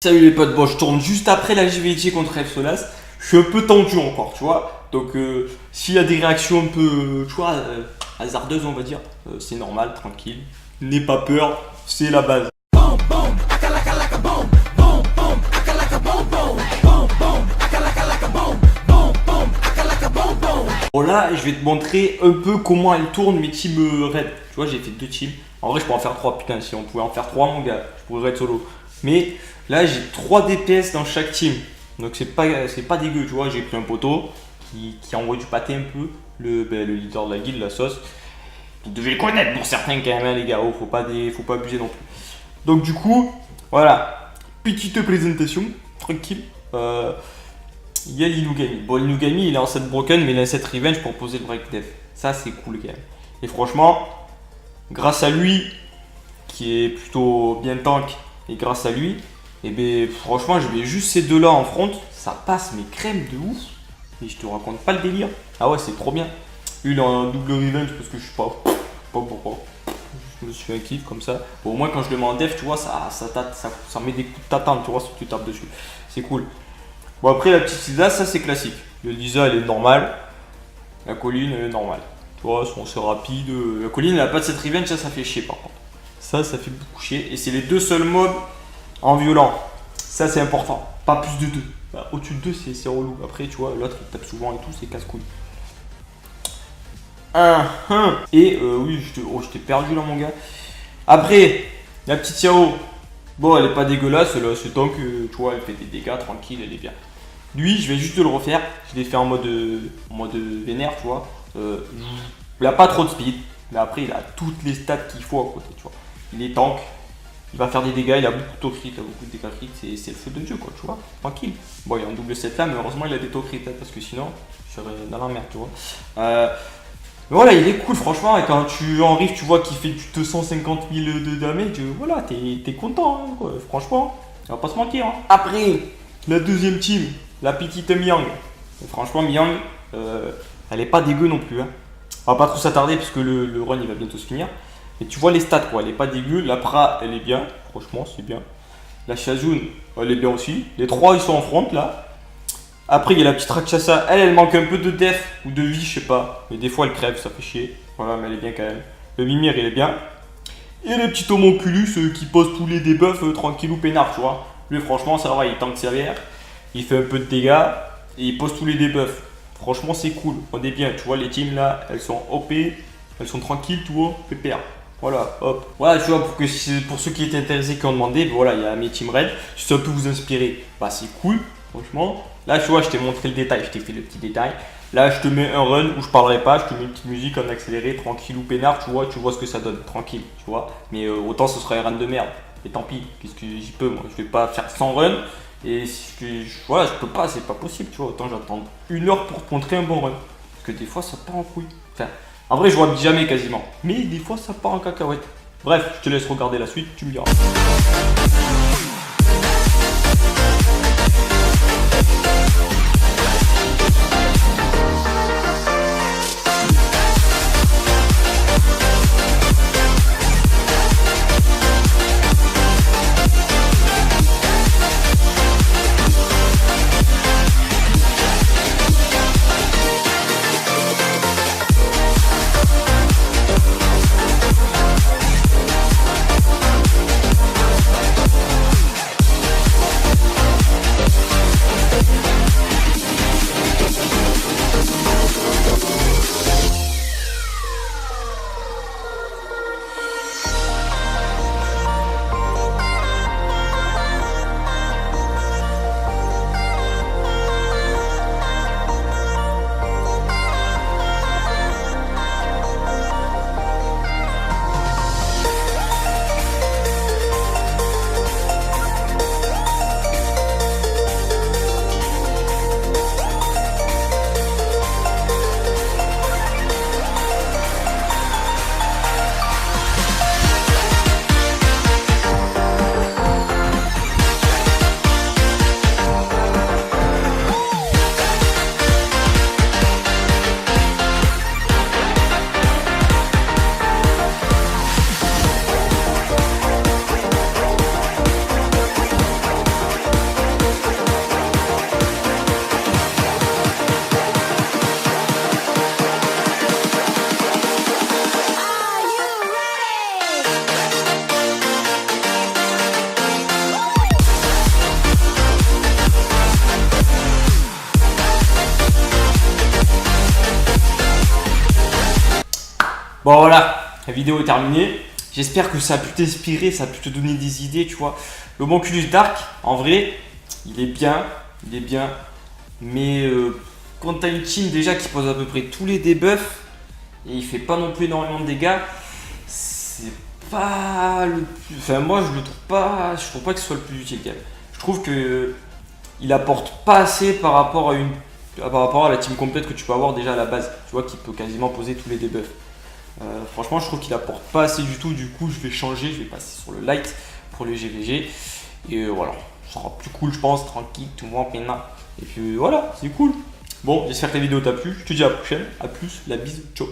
Salut les potes, bon je tourne juste après la JVG contre F Solas. Je suis un peu tendu encore, tu vois. Donc s'il y a des réactions un peu, tu vois, hasardeuses on va dire, c'est normal, tranquille. N'aie pas peur, c'est la base. Bon là, je vais te montrer un peu comment elle tourne mes teams raid. Tu vois, j'ai fait 2 teams. En vrai, je pourrais en faire 3, putain, si on pouvait en faire 3 mon gars, je pourrais raid solo. Mais là, j'ai 3 DPS dans chaque team. Donc c'est pas dégueu, tu vois. J'ai pris un poteau qui envoie du pâté un peu. Le leader de la guilde, la sauce. Vous devez le connaître pour certains quand même, hein, les gars. Oh, faut pas abuser non plus. Donc du coup, voilà. Petite présentation, tranquille. Il y a l'Inugami. Bon, l'Inugami, il est en 7 broken, mais il a 7 revenge pour poser le break death. Ça, c'est cool quand même. Et franchement, grâce à lui, qui est plutôt bien tank, et grâce à lui, et ben franchement, je mets juste ces deux-là en front, ça passe mes crèmes de ouf. Et je te raconte pas le délire. Ah ouais, c'est trop bien. Lui, il a un double revenge parce que je sais pas pourquoi. Je me suis fait un kiff comme ça. Bon, au moins, quand je le mets en def, tu vois, ça met des coups de tatane, tu vois, si tu tapes dessus. C'est cool. Bon, après, la petite Lisa, ça c'est classique. Le Lisa, elle est normale. La colline, elle est normale. Tu vois, c'est rapide. La colline, elle a pas de cette revenge, ça fait chier par contre. Ça fait beaucoup chier. Et c'est les deux seuls mobs en violent. Ça, c'est important. Pas plus de 2. Bah, au-dessus de 2, c'est relou. Après, tu vois, l'autre, il tape souvent et tout, c'est casse-couille. Et oui, je t'ai perdu là, mon gars. Après, la petite Yao. Bon, elle est pas dégueulasse, là, c'est tant que, tu vois, elle fait des dégâts, tranquille, elle est bien. Lui, je vais juste le refaire. Je l'ai fait en mode vénère, tu vois. Il a pas trop de speed, mais après, il a toutes les stats qu'il faut à côté, tu vois. Il est tank, il va faire des dégâts, il a beaucoup de taux crit, il a beaucoup de dégâts crit, c'est le feu de Dieu, quoi, tu vois. Tranquille. Bon, il y a un double 7 là, mais heureusement, il a des taux crit, hein, parce que sinon, je serais dans la merde, tu vois. Mais voilà, il est cool, franchement, et quand tu en rive, tu vois qu'il fait du 250 000 de damage, voilà, t'es content, hein, quoi, franchement, on va pas se mentir. Hein. Après, la deuxième team, la petite Miang. Et franchement, Miang, elle est pas dégueu non plus. Hein. On va pas trop s'attarder, parce que le run, il va bientôt se finir. Mais tu vois les stats, quoi, elle est pas dégueu. La Pra, elle est bien, franchement, c'est bien. La Shazun, elle est bien aussi. Les trois, ils sont en front, là. Après, il y a la petite Rakshasa, elle manque un peu de def ou de vie, je sais pas. Mais des fois, elle crève, ça fait chier. Voilà, mais elle est bien quand même. Le Mimir, il est bien. Et le petit homonculus qui pose tous les debuffs tranquillou peinard, tu vois. Lui, franchement, ça va, il tank sévère. Il fait un peu de dégâts. Et il pose tous les debuffs. Franchement, c'est cool. On est bien, tu vois, les teams là, elles sont OP. Elles sont tranquilles, tu vois, pépère. Voilà, hop. Voilà, tu vois, pour ceux qui étaient intéressés, qui ont demandé, voilà, il y a mes team raid. Si ça peut vous inspirer, bah c'est cool, franchement. Là, tu vois, je t'ai montré le détail, je t'ai fait le petit détail. Là, je te mets un run où je parlerai pas, je te mets une petite musique en accéléré, tranquille ou peinard, tu vois ce que ça donne, tranquille, tu vois. Mais autant ce serait un run de merde. Et tant pis, qu'est-ce que j'y peux, moi. Je vais pas faire 100 runs. Et voilà, je peux pas, c'est pas possible, tu vois. Autant j'attends 1 heure pour te montrer un bon run. Parce que des fois, ça part en couille. Enfin, en vrai, je vois jamais quasiment. Mais des fois, ça part en cacahuète. Bref, je te laisse regarder la suite, tu me diras. Bon voilà, la vidéo est terminée. J'espère que ça a pu t'inspirer, ça a pu te donner des idées, tu vois. Le Homunculus Dark, en vrai, il est bien. Mais quand t'as une team déjà qui pose à peu près tous les debuffs, et il fait pas non plus énormément de dégâts, c'est pas le plus... Enfin moi je trouve pas que ce soit le plus utile quand même. Je trouve que il apporte pas assez par rapport à la team complète que tu peux avoir déjà à la base. Tu vois, qui peut quasiment poser tous les debuffs. Franchement, je trouve qu'il apporte pas assez du tout. Du coup, je vais changer. Je vais passer sur le light pour le GVG. Et voilà, ça sera plus cool, je pense. Tranquille, tout le monde pénal. Et puis voilà, c'est cool. Bon, j'espère que la vidéo t'a plu. Je te dis à la prochaine. À plus, la bise. Ciao.